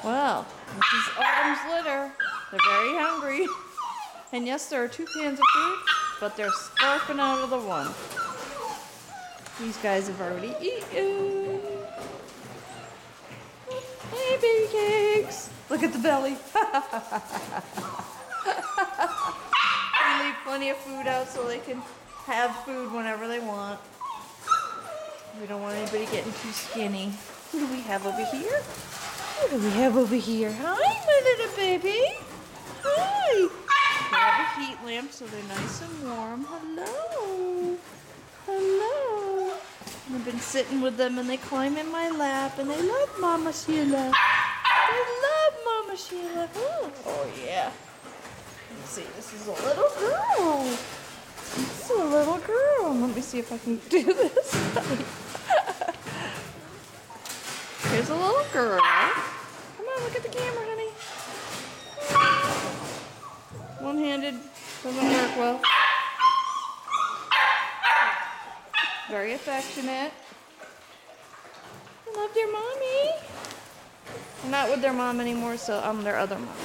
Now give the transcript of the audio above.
Well, this is Autumn's litter. They're very hungry. And yes, there are 2 cans of food, but they're scarfing out of the one. These guys have already eaten. Hey, baby cakes. Look at the belly. We leave plenty of food out so they can have food whenever they want. We don't want anybody getting too skinny. Who do we have over here? What do we have over here? Hi, my little baby. Hi. We have a heat lamp so they're nice and warm. Hello. Hello. And I've been sitting with them and they climb in my lap and they love Mama Sheila. They love Mama Sheila. Oh yeah. Let's see, this is a little girl. This is a little girl. Let me see if I can do this. Here's a little girl. Come on, look at the camera, honey. One-handed doesn't work well. Very affectionate. They love their mommy. I'm not with their mom anymore, so I'm their other mom.